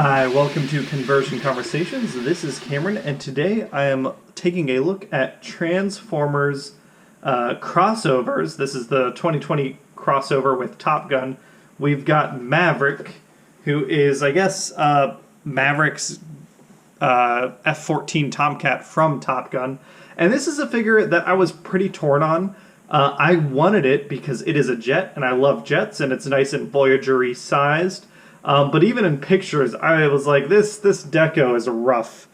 Hi, welcome to Conversion Conversations. This is Cameron, and today I am taking a look at Transformers Crossovers. This is the 2020 crossover with Top Gun. We've got Maverick, who is, I guess, Maverick's F-14 Tomcat from Top Gun. And this is a figure that I was pretty torn on. I wanted it because it is a jet, and I love jets, and it's nice and Voyager-y sized. But even in pictures, I was like, this deco is rough.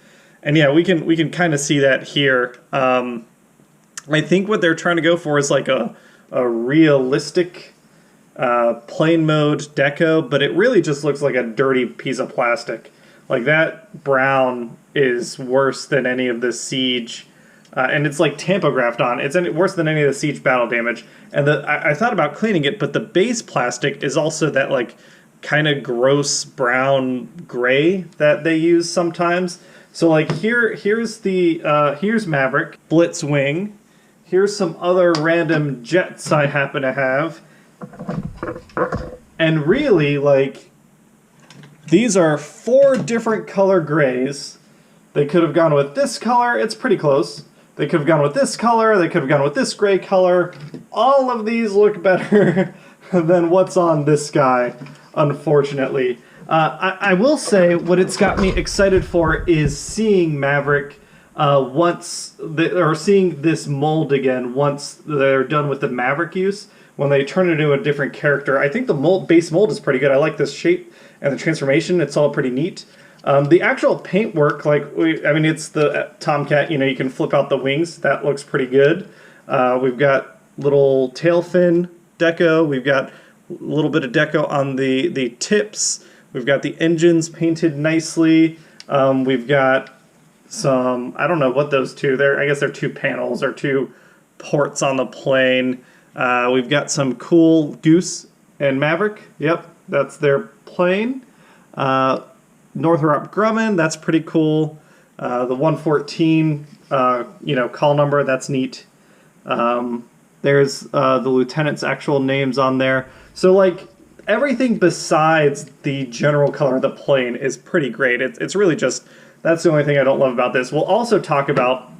And yeah, we can kind of see that here. I think what they're trying to go for is like a realistic plane mode deco, but it really just looks like a dirty piece of plastic. Like that brown is worse than any of the Siege. And it's like tampographed on. It's worse than any of the Siege battle damage. And I thought about cleaning it, but the base plastic is also that like kind of gross brown gray that they use sometimes. So like here's Maverick, Blitzwing. Here's some other random jets I happen to have. And really, like, these are 4 different color grays. They could have gone with this color. It's pretty close. They could have gone with this color. They could have gone with this gray color. All of these look better than what's on this guy, unfortunately. I will say what it's got me excited for is seeing Maverick seeing this mold again once they're done with the Maverick use. When they turn it into a different character, I think the base mold is pretty good. I like this shape and the transformation. It's all pretty neat. The actual paintwork, it's the Tomcat. You know, you can flip out the wings. That looks pretty good. We've got little tail fin deco. We've got a little bit of deco on the tips. We've got the engines painted nicely. We've got some, I don't know what those two, I guess they're 2 panels or 2 ports on the plane. We've got some cool Goose and Maverick. Yep, that's their plane. Northrop Grumman, that's pretty cool. The 114, call number, that's neat. There's the lieutenant's actual names on there. So, like, everything besides the general color of the plane is pretty great. It's really just, that's the only thing I don't love about this. We'll also talk about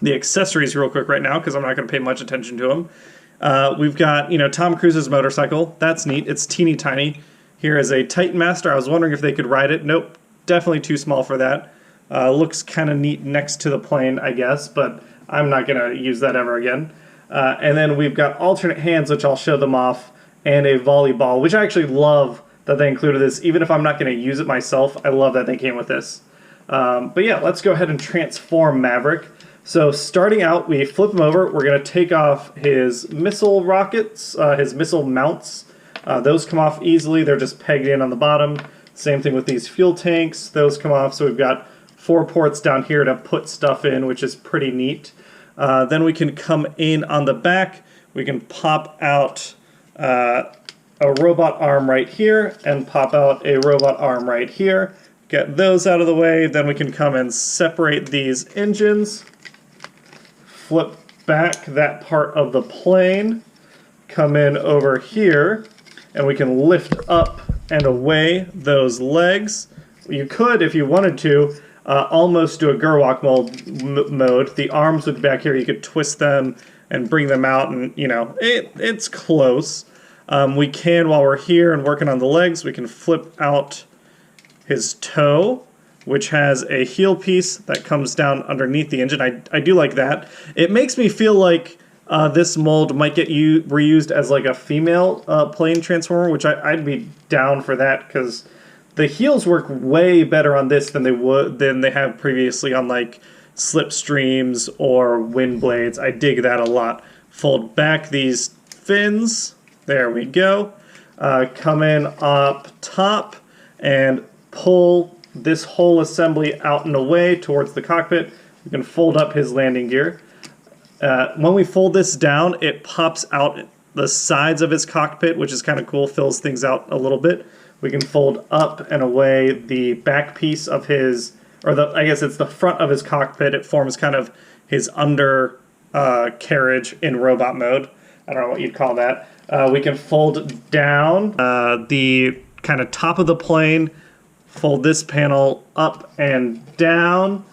the accessories real quick right now, because I'm not going to pay much attention to them. We've got, Tom Cruise's motorcycle. That's neat. It's teeny tiny. Here is a Titan Master. I was wondering if they could ride it. Nope, definitely too small for that. Looks kind of neat next to the plane, I guess, but I'm not going to use that ever again. And then we've got alternate hands, which I'll show them off, and a volleyball, which I actually love that they included this. Even if I'm not going to use it myself, I love that they came with this. But yeah, let's go ahead and transform Maverick. So starting out, we flip him over. We're going to take off his missile rockets, his missile mounts. Those come off easily. They're just pegged in on the bottom. Same thing with these fuel tanks. Those come off. So we've got 4 ports down here to put stuff in, which is pretty neat. Then we can come in on the back. We can pop out a robot arm right here and pop out a robot arm right here. Get those out of the way. Then we can come and separate these engines. Flip back that part of the plane. Come in over here. And we can lift up and away those legs. You could, if you wanted to, almost do a Gerwalk mode. The arms would be back here. You could twist them and bring them out, and it's close. We can, while we're here and working on the legs, we can flip out his toe, which has a heel piece that comes down underneath the engine. I do like that. It makes me feel like this mold might get reused as like a female plane transformer, which I'd be down for that, because the heels work way better on this than they have previously on like Slipstreams or Wind Blades. I dig that a lot. Fold back these fins. There we go. Come in up top and pull this whole assembly out and away towards the cockpit. We can fold up his landing gear. When we fold this down, it pops out the sides of his cockpit, which is kind of cool, fills things out a little bit. We can fold up and away the back piece of his, I guess it's the front of his cockpit. It forms kind of his under carriage in robot mode. I don't know what you'd call that. We can fold down the kind of top of the plane, Fold this panel up and down,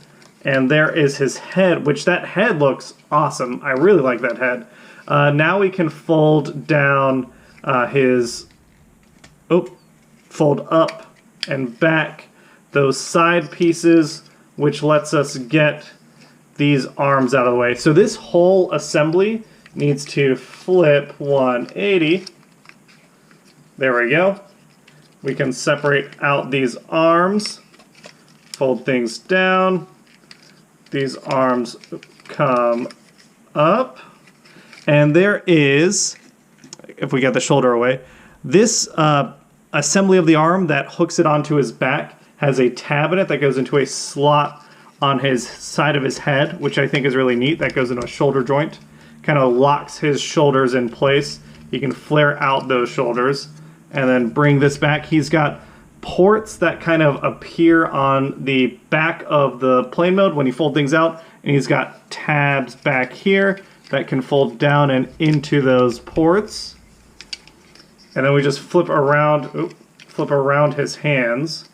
and there is his head, which that head looks awesome. I really like that head. Now we can fold down fold up and back those side pieces, which lets us get these arms out of the way. So this whole assembly needs to flip 180. There we go. We can separate out these arms, fold things down. These arms come up. And there is, if we get the shoulder away, this assembly of the arm that hooks it onto his back has a tab in it that goes into a slot on his side of his head, which I think is really neat. That goes into a shoulder joint, kind of locks his shoulders in place. He can flare out those shoulders and then bring this back. He's got ports that kind of appear on the back of the plane mode when you fold things out, and he's got tabs back here that can fold down and into those ports. And then we just flip around his hands.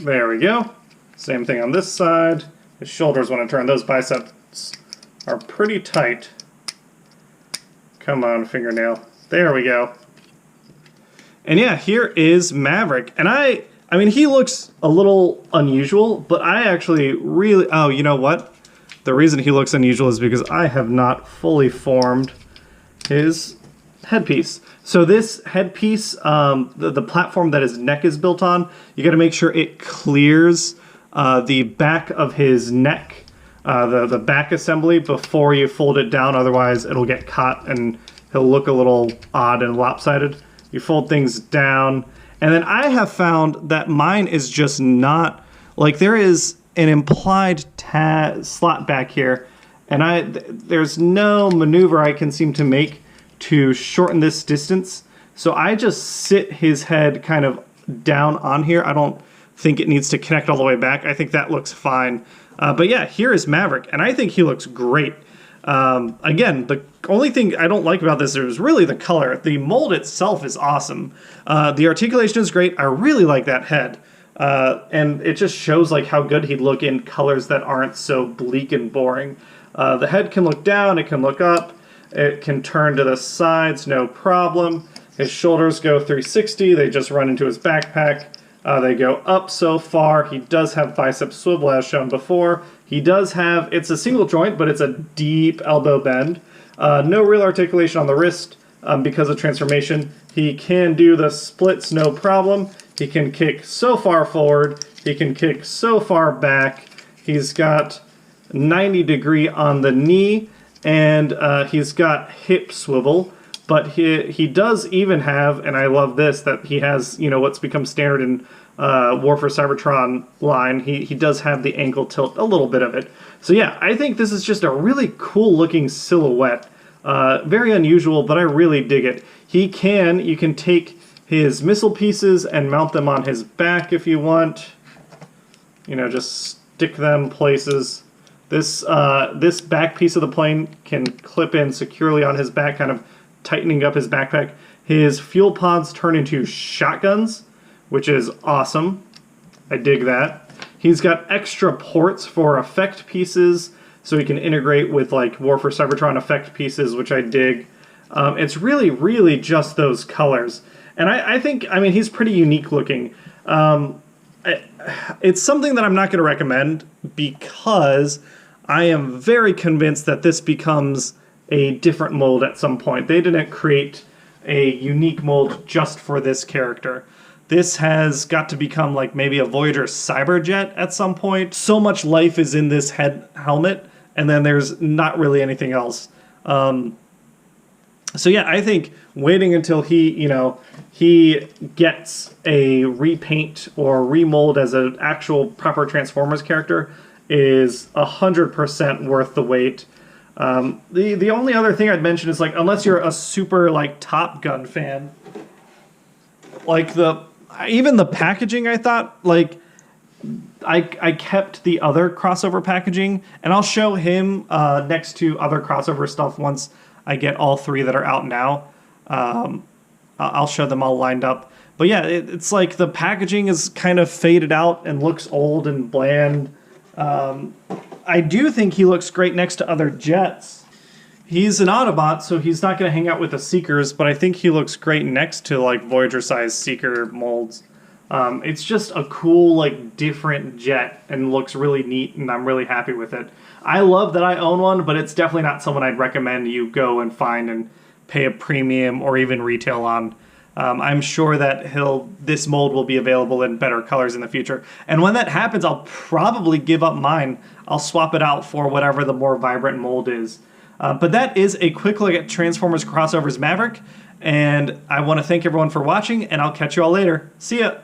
There we go. Same thing on this side. His shoulders want to turn. Those biceps are pretty tight. Come on, fingernail. There we go. And yeah, here is Maverick. And I mean, he looks a little unusual, but I actually really... Oh, you know what? The reason he looks unusual is because I have not fully formed his headpiece. So this headpiece, the platform that his neck is built on, you got to make sure it clears the back of his neck, the back assembly, before you fold it down. Otherwise, it'll get caught and he'll look a little odd and lopsided. You fold things down. And then I have found that mine is just not, like, there is an implied slot back here, and there's no maneuver I can seem to make to shorten this distance. So I just sit his head kind of down on here. I don't think it needs to connect all the way back. I think that looks fine. But yeah, here is Maverick, and I think he looks great. Again, the only thing I don't like about this is really the color. The mold itself is awesome. The articulation is great. I really like that head. And it just shows like how good he'd look in colors that aren't so bleak and boring. The head can look down, it can look up, it can turn to the sides, no problem. His shoulders go 360, they just run into his backpack. They go up so far. He does have bicep swivel as shown before. He does have, it's a single joint, but it's a deep elbow bend. No real articulation on the wrist because of transformation. He can do the splits, no problem. He can kick so far forward. He can kick so far back. He's got 90-degree on the knee, and he's got hip swivel. But he does even have, and I love this, that he has, you know, what's become standard in War for Cybertron line. He does have the ankle tilt, a little bit of it. So yeah, I think this is just a really cool looking silhouette. Very unusual, but I really dig it. You can take his missile pieces and mount them on his back if you want. You know, just stick them places. This back piece of the plane can clip in securely on his back, kind of tightening up his backpack. His fuel pods turn into shotguns, which is awesome. I dig that. He's got extra ports for effect pieces, so he can integrate with like War for Cybertron effect pieces, which I dig. It's really, really just those colors. And I think, I mean, he's pretty unique looking. It's something that I'm not going to recommend because I am very convinced that this becomes a different mold at some point. They didn't create a unique mold just for this character. This has got to become like maybe a Voyager Cyberjet at some point. So much life is in this helmet, and then there's not really anything else. So yeah, I think waiting until he gets a repaint or remold as an actual proper Transformers character is 100% worth the wait. The only other thing I'd mention is, like, unless you're a super like Top Gun fan, like even the packaging, I thought, like, I kept the other crossover packaging, and I'll show him next to other crossover stuff once I get all three that are out now. I'll show them all lined up. But yeah, it's like the packaging is kind of faded out and looks old and bland. I do think he looks great next to other jets. He's an Autobot, so he's not going to hang out with the Seekers, but I think he looks great next to like Voyager-sized Seeker molds. It's just a cool, like, different jet and looks really neat, and I'm really happy with it. I love that I own one, but it's definitely not someone I'd recommend you go and find and pay a premium or even retail on. I'm sure that this mold will be available in better colors in the future. And when that happens, I'll probably give up mine. I'll swap it out for whatever the more vibrant mold is. But that is a quick look at Transformers Cross-overs Maverick. And I want to thank everyone for watching, and I'll catch you all later. See ya!